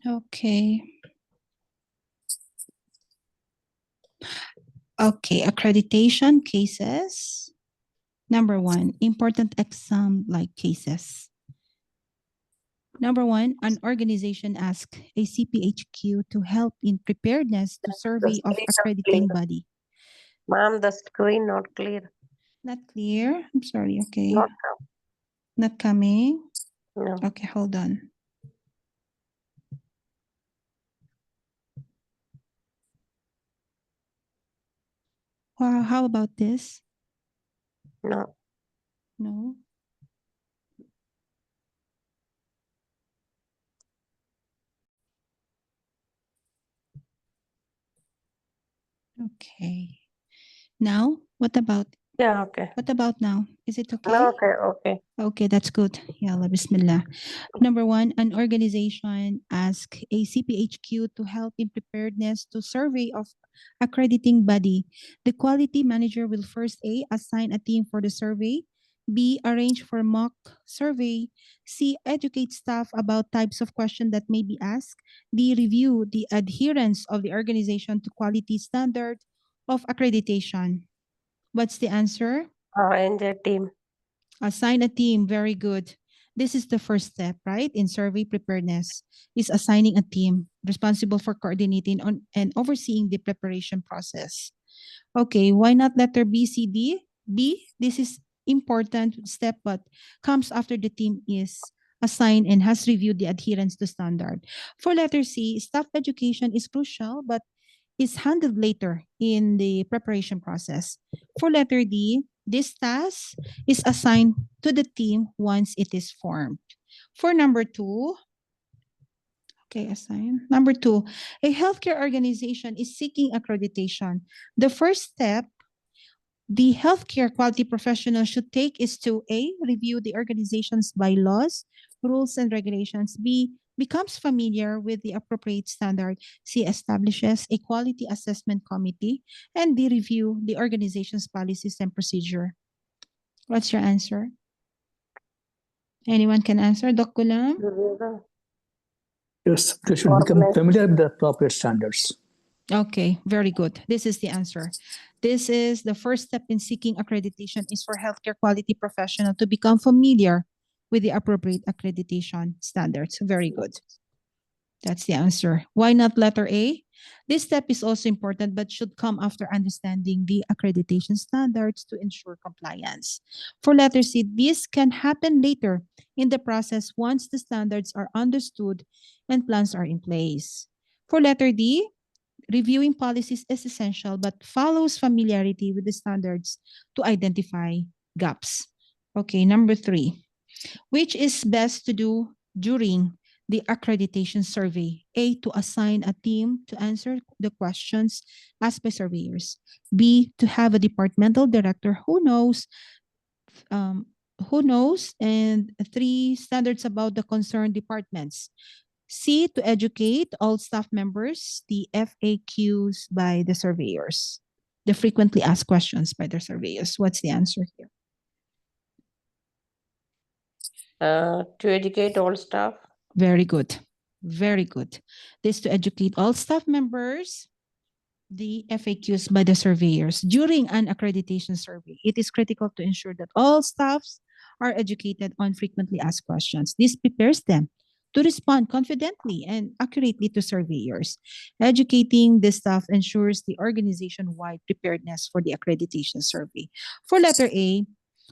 Okay. Okay, accreditation cases. Number 1, important exam-like cases. Number 1, an organization asks a CPHQ to help in preparedness to survey of accrediting body. Ma'am, the screen not clear. Not clear? I'm sorry, okay. Not Not coming? no. Okay, hold on. Well, how about this? No. No? Okay. Now, what about Yeah, okay. now? Is it okay? No, okay, okay. Okay, that's good. Yalla, bismillah. Number 1, an organization asks a CPHQ to help in preparedness to survey of accrediting body. The quality manager will first A, assign a team for the survey, B, arrange for mock survey, C, educate staff about types of questions that may be asked, D, review the adherence of the organization to quality standard of accreditation. What's the answer? Arrange a team. Assign a team. Very good. This is the first step, right? In survey preparedness is assigning a team responsible for coordinating on and overseeing the preparation process. Okay, why not letter B, C, D? B, this is important step, but comes after the team is assigned and has reviewed the adherence to standard. For letter C, staff education is crucial, but is handled later in the preparation process. For letter D, this task is assigned to the team once it is formed. For number 2, okay, assign. Number 2, a healthcare organization is seeking accreditation. The first step the healthcare quality professional should take is to A, review the organization's bylaws, rules, and regulations. B, becomes familiar with the appropriate standard. C, establishes a quality assessment committee. And D, review the organization's policies and procedure. What's your answer? Anyone can answer, Doc Gulam? Yes, they should become familiar with the appropriate standards. Okay, very good. This is the answer. This is the first step in seeking accreditation is for healthcare quality professional to become familiar with the appropriate accreditation standards. Very good. That's the answer. Why not letter A? This step is also important but should come after understanding the accreditation standards to ensure compliance. For letter C, this can happen later in the process once the standards are understood and plans are in place. For letter D, reviewing policies is essential but follows familiarity with the standards to identify gaps. Okay, number 3. Which is best to do during the accreditation survey? A, to assign a team to answer the questions asked by surveyors. B, to have a departmental director who knows and 3, standards about the concerned departments. C, to educate all staff members, the FAQs by the surveyors, the frequently asked questions by the surveyors. What's the answer here? To educate all staff. Very good. Very good. This to educate all staff members, the FAQs by the surveyors. During an accreditation survey, it is critical to ensure that all staffs are educated on frequently asked questions. This prepares them to respond confidently and accurately to surveyors. Educating the staff ensures the organization-wide preparedness for the accreditation survey. For letter A,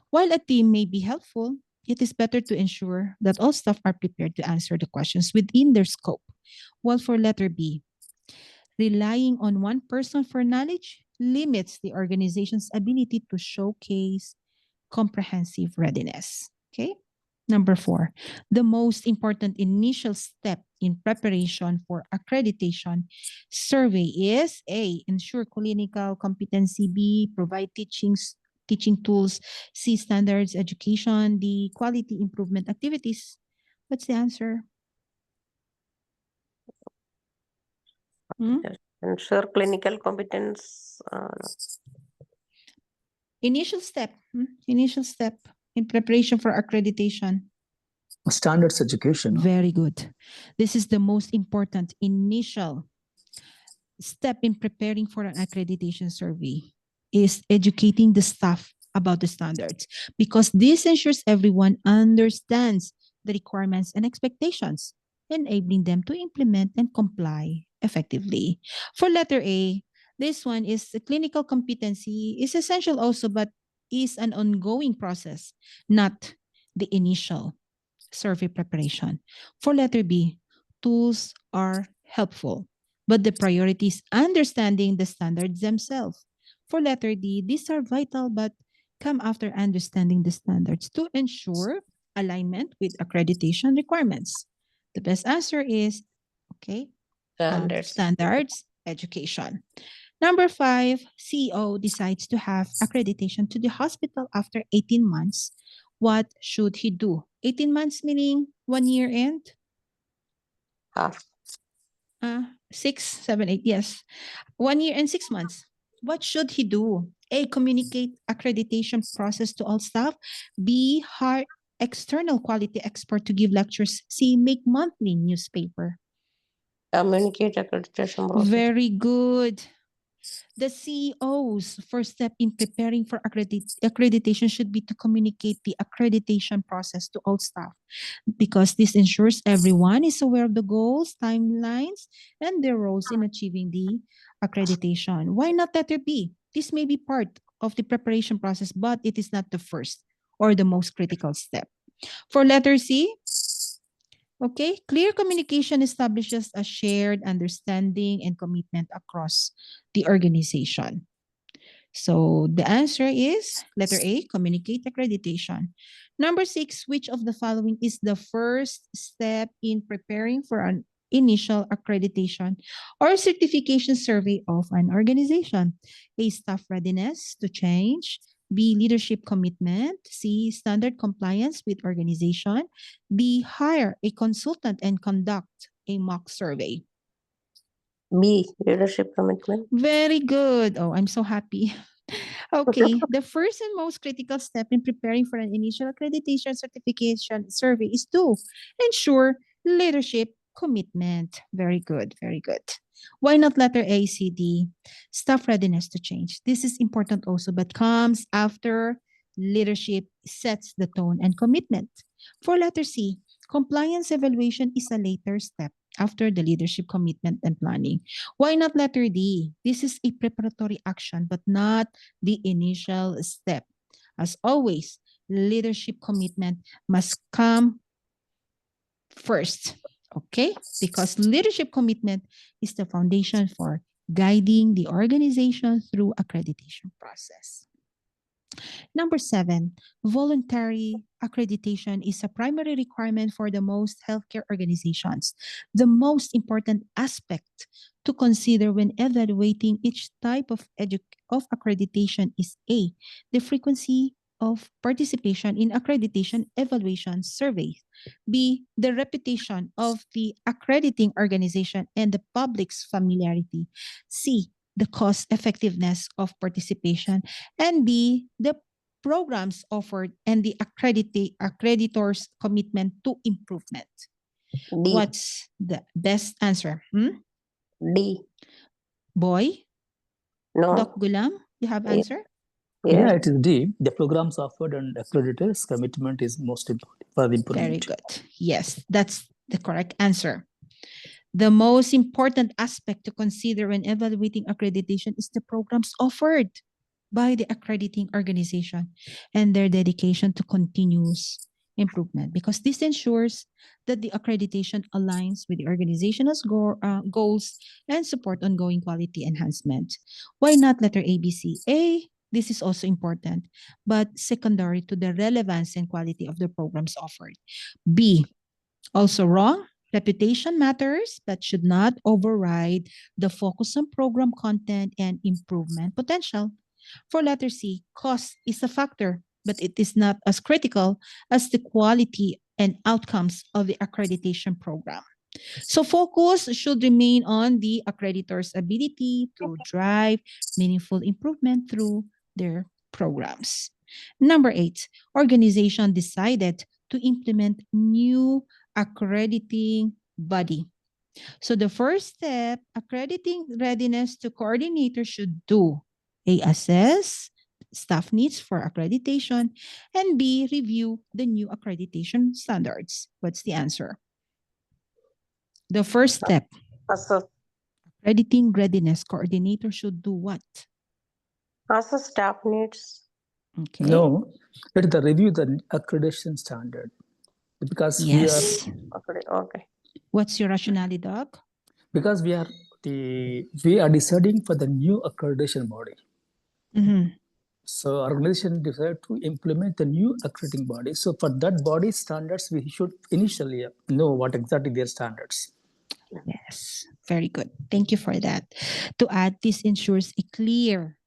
while a team may be helpful, it is better to ensure that all staff are prepared to answer the questions within their scope. While for letter B, relying on one person for knowledge limits the organization's ability to showcase comprehensive readiness. Okay. Number 4, the most important initial step in preparation for accreditation survey is A, ensure clinical competency, B, provide teaching tools, C, standards education, D, quality improvement activities. What's the answer? Ensure clinical competence. Initial step in preparation for accreditation. Standards education. Very good. This is the most important initial step in preparing for an accreditation survey is educating the staff about the standards because this ensures everyone understands the requirements and expectations, enabling them to implement and comply effectively. For letter A, this one is the clinical competency is essential also, but is an ongoing process, not the initial survey preparation. For letter B, tools are helpful, but the priority is understanding the standards themselves. For letter D, these are vital but come after understanding the standards to ensure alignment with accreditation requirements. The best answer is okay, Standards. standards education. Number 5, CEO decides to have accreditation to the hospital after 18 months. What should he do? 18 months meaning 1 year and Half. 6, 7, 8. Yes, 1 year and 6 months. What should he do? A, communicate accreditation process to all staff. B, hire external quality expert to give lectures. C, make monthly newspaper. Communicate accreditation process. Very good. The CEO's first step in preparing for accreditation should be to communicate the accreditation process to all staff because this ensures everyone is aware of the goals, timelines, and their roles in achieving the accreditation. Why not letter B? This may be part of the preparation process, but it is not the first or the most critical step. For letter C, okay, clear communication establishes a shared understanding and commitment across the organization. So the answer is letter A, communicate accreditation. Number 6, which of the following is the first step in preparing for an initial accreditation or certification survey of an organization? A, staff readiness to change. B, leadership commitment. C, standard compliance with organization. D, hire a consultant and conduct a mock survey. B, leadership commitment. Very good. Oh, I'm so happy. Okay, the first and most critical step in preparing for an initial accreditation certification survey is to ensure leadership commitment. Very good, very good. Why not letter A, C, D? Staff readiness to change. This is important also, but comes after leadership sets the tone and commitment. For letter C, compliance evaluation is a later step after the leadership commitment and planning. Why not letter D? This is a preparatory action, but not the initial step. As always, leadership commitment must come first, okay? Because leadership commitment is the foundation for guiding the organization through accreditation process. Number 7, voluntary accreditation is a primary requirement for the most healthcare organizations. The most important aspect to consider when evaluating each type of accreditation is A, the frequency of participation in accreditation evaluation surveys. B, the reputation of the accrediting organization and the public's familiarity. C, the cost effectiveness of participation. And B, the programs offered and the accreditor's commitment to improvement. D. What's the best answer? D. Boy? No. Doc Gulam, you have answer? Yeah, Yes. it is D. The programs offered and accreditors commitment is most important for the improvement. Very good. Yes, that's the correct answer. The most important aspect to consider when evaluating accreditation is the programs offered by the accrediting organization and their dedication to continuous improvement, because this ensures that the accreditation aligns with the organization's goals and support ongoing quality enhancement. Why not letter A, B, C? A, this is also important, but secondary to the relevance and quality of the programs offered. B, also wrong. Reputation matters, but should not override the focus on program content and improvement potential. For letter C, cost is a factor, but it is not as critical as the quality and outcomes of the accreditation program. So focus should remain on the accreditor's ability to drive meaningful improvement through their programs. Number 8, organization decided to implement new accrediting body. So the first step, accrediting readiness to coordinator should do A, assess staff needs for accreditation, and B, review the new accreditation standards. What's the answer? The first step, Assess, accrediting readiness coordinator should do what? assess staff needs. Okay. No, let the review the accreditation standard because Yes. Okay. What's your rationale, Doc? because we are deciding for the new accreditation body. Mm-hmm. So organization decided to implement the new accrediting body. So for that body standards, we should initially know what exactly their standards. Yes, very good. Thank you for that. To add, this ensures a clear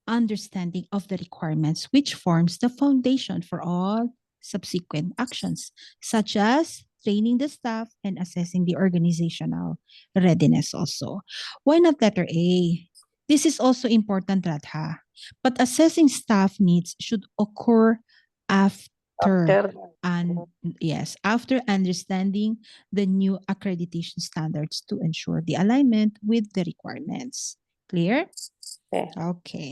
understanding of the requirements, which forms the foundation for all subsequent actions, such as training the staff and assessing the organizational readiness also. Why not letter A? This is also important, Radha. But assessing staff needs should occur after After and yes, after understanding the new accreditation standards to ensure the alignment with the requirements. Clear? Okay. Okay.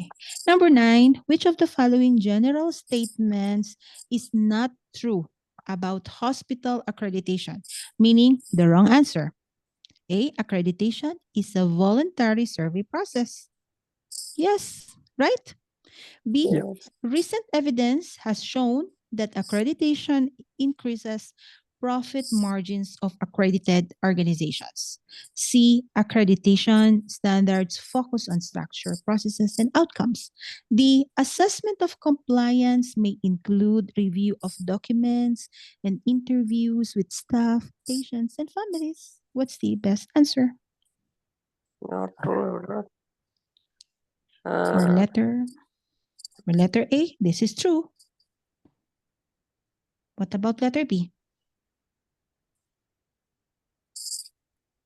Number 9, which of the following general statements is not true about hospital accreditation? Meaning the wrong answer. A, accreditation is a voluntary survey process. Yes, right? B, Yeah. yes. recent evidence has shown that accreditation increases profit margins of accredited organizations. C, accreditation standards focus on structure, processes, and outcomes. D, assessment of compliance may include review of documents and interviews with staff, patients, and families. What's the best answer Not true. for letter A? This is true. What about letter B?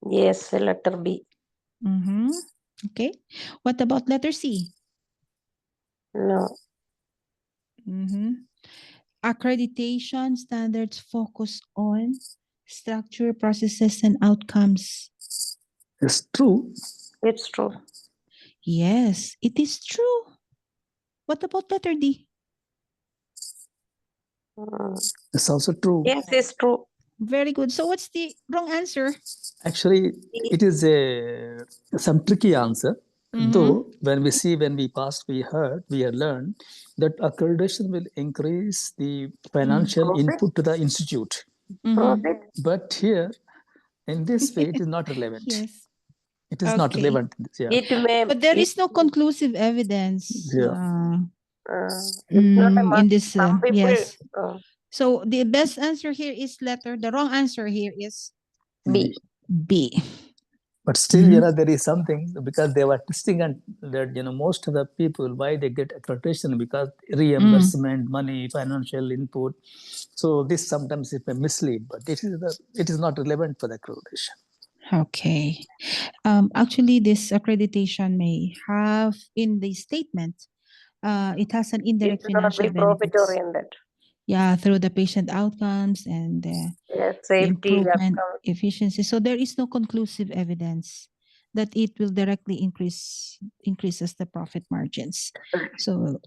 Yes, letter B. Mm-hmm. Okay. What about letter C? No. Mm-hmm. Accreditation standards focus on structure, processes, and outcomes. It's true. It's true. Yes, it is true. What about letter D? It's also true. Yes, it's true. Very good. So what's the wrong answer? Actually, it is some tricky answer. Mhm. Though when we had learned that accreditation will increase the financial Profit. input to the institute. Mhm. Profit. But here, in this way, it is not relevant. Yes. It is not Okay. relevant. Yeah. It may. But there it, is no conclusive evidence Yeah. it's not a must. in this. Some people. Yes. So the best answer here is letter. The wrong answer here is B. B. But still, Mhm. there is something because they were testing and that most of the people why they get accreditation because reimbursement, money, financial input. So this sometimes it may mislead, but it is not relevant for the accreditation. Okay. Actually, this accreditation may have in the statement, it has an indirect It should not be financial profit benefits. oriented. Yeah, through the patient outcomes and Yes, the safety. improvement efficiency. So there is no conclusive evidence that it will directly increases the profit margins. So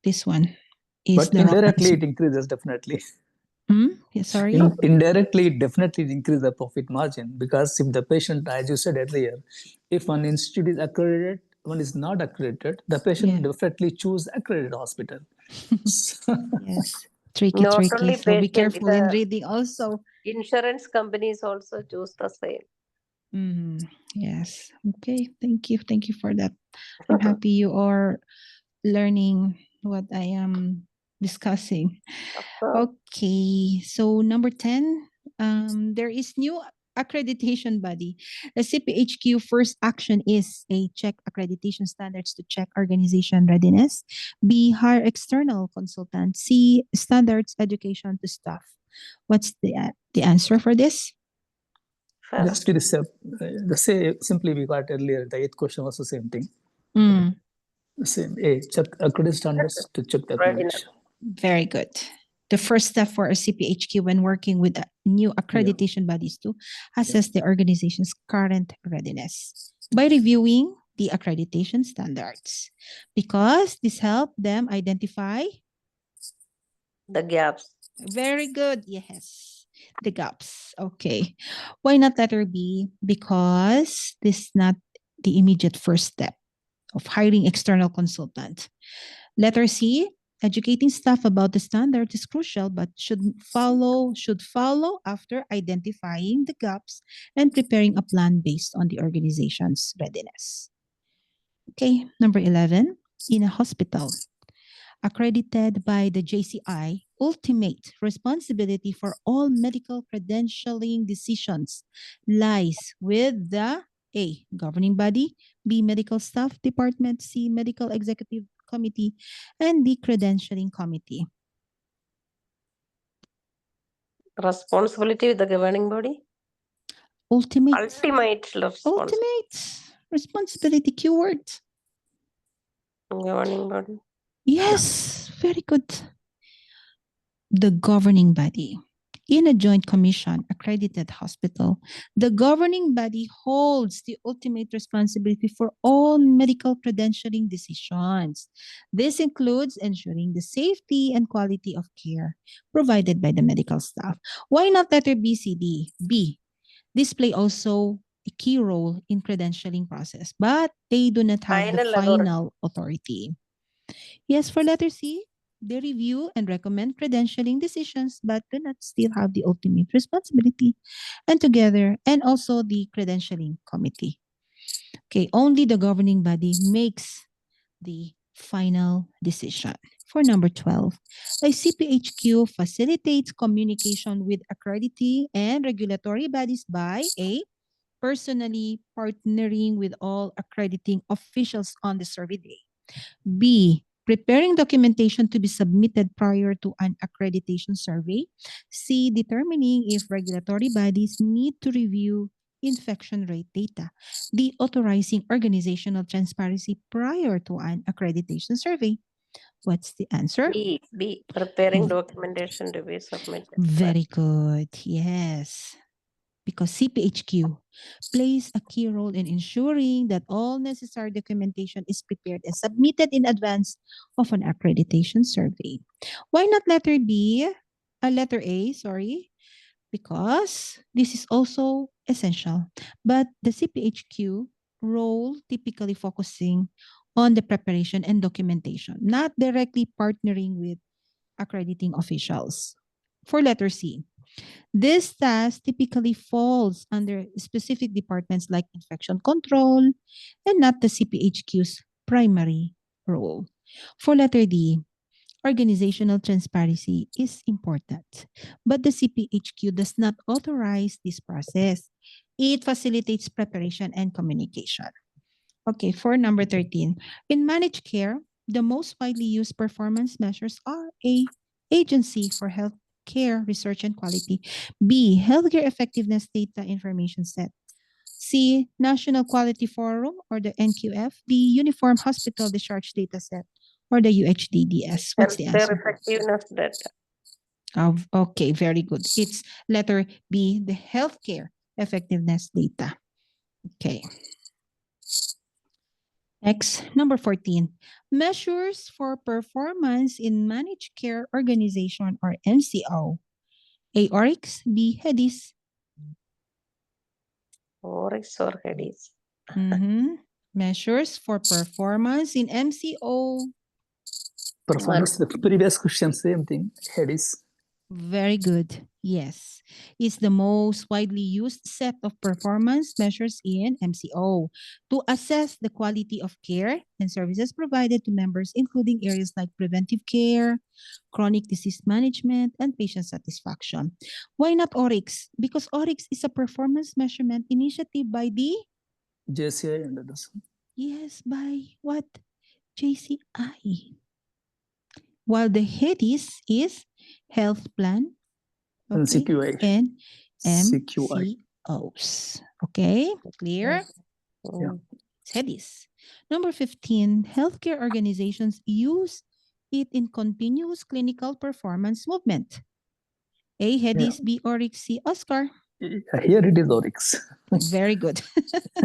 this one is But the wrong indirectly, answer. it increases definitely. Yeah, sorry. Indirectly, it definitely increase the profit margin because if the patient, as you said earlier, if one institute is accredited, one is not accredited, the patient Yeah. definitely choose accredited hospital. Yes. Tricky, Not tricky. only So be patient, careful in the reading also. insurance companies also choose the same. Yes. Okay. Thank you. Thank you for that. I'm happy you are learning what I am discussing. So, Okay. So number 10, there is new accreditation body. The CPHQ first action is A, check accreditation standards to check organization readiness. B, hire external consultant. C, standards education to staff. What's the answer for this? Just to simply we got earlier, the 8th question was the same thing. The same. Check accreditation standards to check the readiness. accreditation. Very good. The first step for a CPHQ when working with new accreditation bodies to assess the organization's current readiness by reviewing the accreditation standards, because this helps them identify The gaps. very good. Yes. The gaps. Okay. Why not letter B? Because this is not the immediate first step of hiring external consultant. Letter C, educating staff about the standard is crucial, but should follow after identifying the gaps and preparing a plan based on the organization's readiness. Okay, number 11, in a hospital accredited by the JCI, ultimate responsibility for all medical credentialing decisions lies with the A, governing body, B, medical staff department, C, medical executive committee, and D, credentialing committee. Responsibility with the governing body. Ultimate responsibility, keyword. Governing body. Yes, very good. The governing body. In a joint commission accredited hospital, the governing body holds the ultimate responsibility for all medical credentialing decisions. This includes ensuring the safety and quality of care provided by the medical staff. Why not letter B, C, D? B. This play also a key role in credentialing process, but they do not have the final authority. Yes, for letter C, they review and recommend credentialing decisions, but do not still have the ultimate responsibility. And together, and also the credentialing committee. Okay, only the governing body makes the final decision. For number 12, a CPHQ facilitates communication with accrediting and regulatory bodies by A, personally partnering with all accrediting officials on the survey day. B, preparing documentation to be submitted prior to an accreditation survey. C, determining if regulatory bodies need to review infection rate data. D, authorizing organizational transparency prior to an accreditation survey. What's the answer? B, preparing documentation to be submitted. Very good. Yes. Because CPHQ plays a key role in ensuring that all necessary documentation is prepared and submitted in advance of an accreditation survey. Why not letter B? Letter A, sorry, because this is also essential. But the CPHQ role typically focusing on the preparation and documentation, not directly partnering with accrediting officials. For letter C, this task typically falls under specific departments like infection control and not the CPHQ's primary role. For letter D, organizational transparency is important, but the CPHQ does not authorize this process. It facilitates preparation and communication. Okay, for number 13, in managed care, the most widely used performance measures are A, Agency for Health Care Research and Quality, B, Healthcare Effectiveness Data Information Set, C, National Quality Forum or the NQF, D, Uniform Hospital Discharge Data Set or the UHDDS. What's the answer? Effectiveness data. Okay, very good. It's letter B, the Healthcare Effectiveness Data. Okay. Next, number 14, measures for performance in managed care organization or MCO. A, ORIX, B, HEDIS. ORIX or HEDIS. Measures for performance in MCO. Performance, the previous question, same thing, HEDIS. Very good. Yes. It's the most widely used set of performance measures in MCO to assess the quality of care and services provided to members, including areas like preventive care, chronic disease management, and patient satisfaction. Why not ORIX? Because ORIX is a performance measurement initiative by the JCI and others. Yes, by what? JCI. While the HEDIS is health plan, And CQI. and CQI. MCOs. Okay, clear? Yeah. HEDIS. Number 15, healthcare organizations use it in continuous clinical performance movement? A. Hedis, B. Oryx, C. Oscar. Here it is Oryx. Very good.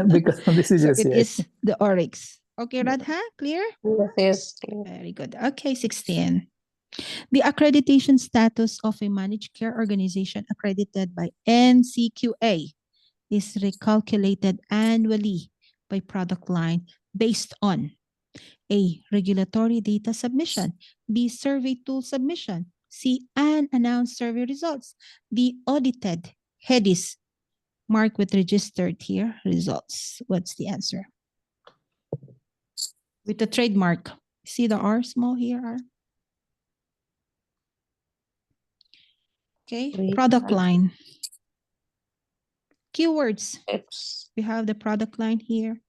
Because this is So just it is the Oryx. Okay, Radha, clear? Yes, yes, clear. Very good. Okay, 16. The accreditation status of a managed care organization accredited by NCQA is recalculated annually by product line based on A. Regulatory data submission, B. Survey tool submission, C. Unannounced survey results, D. Audited HEDIS mark with registered here results. What's the answer? With the trademark. See the R small here, R? Okay, product line. Keywords. It's We have the product line here.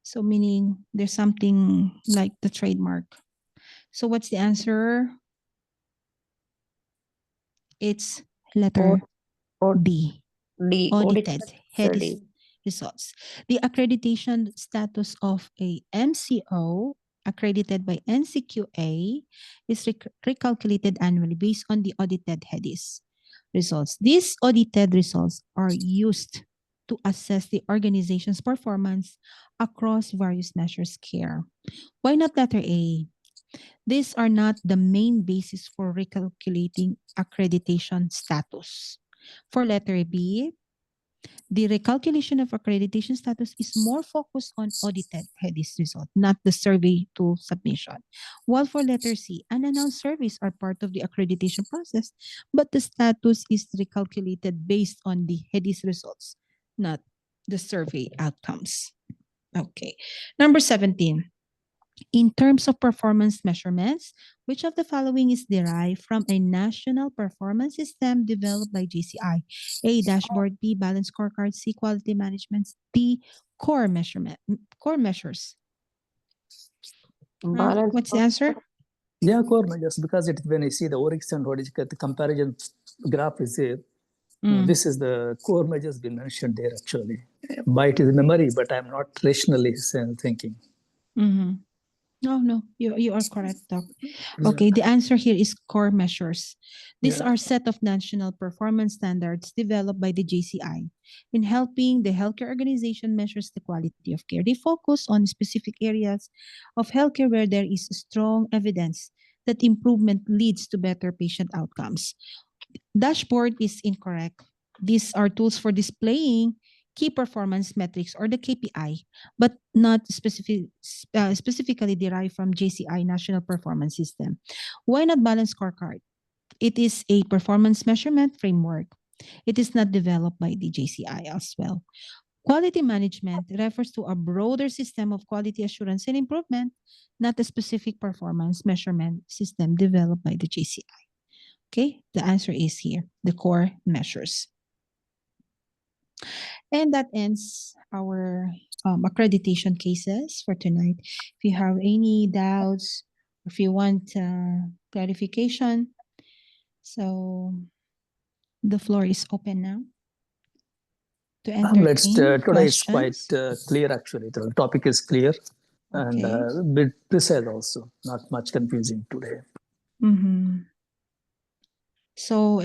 So meaning there's something like the trademark. So what's the answer? It's letter D. D. Audited HEDIS study. results. The accreditation status of a MCO accredited by NCQA is recalculated annually based on the audited HEDIS results. These audited results are used to assess the organization's performance across various measures care. Why not letter A? These are not the main basis for recalculating accreditation status. For letter B, the recalculation of accreditation status is more focused on audited HEDIS result, not the survey tool submission. While for letter C, unannounced surveys are part of the accreditation process, but the status is recalculated based on the HEDIS results, not the survey outcomes. Okay. Number 17. In terms of performance measurements, which of the following is derived from a national performance system developed by GCI? A. Dashboard, B. Balance scorecard, C. Quality management, D. Core measures. Balance. What's the answer? Yeah, core measures, because it when you see the Oryx and Oryx, the comparison graph is there. This is the core measures been mentioned there actually. By it is memory, but I'm not rationally thinking. Mm-hmm. No, you are correct, Doc. Okay, the answer here is core measures. These are set of national performance standards developed by the JCI in helping the healthcare organization measures the quality of care. They focus on specific areas of healthcare where there is strong evidence that improvement leads to better patient outcomes. Dashboard is incorrect. These are tools for displaying key performance metrics or the KPI, but not specifically derived from JCI National Performance System. Why not balance scorecard? It is a performance measurement framework. It is not developed by the JCI as well. Quality management refers to a broader system of quality assurance and improvement, not a specific performance measurement system developed by the JCI. Okay, the answer is here, the core measures. And that ends our accreditation cases for tonight. If you have any doubts, if you want clarification, so the floor is open now to entertain Today is quite questions. clear actually. The topic is clear and Okay. a bit precise also. Not much confusing today. So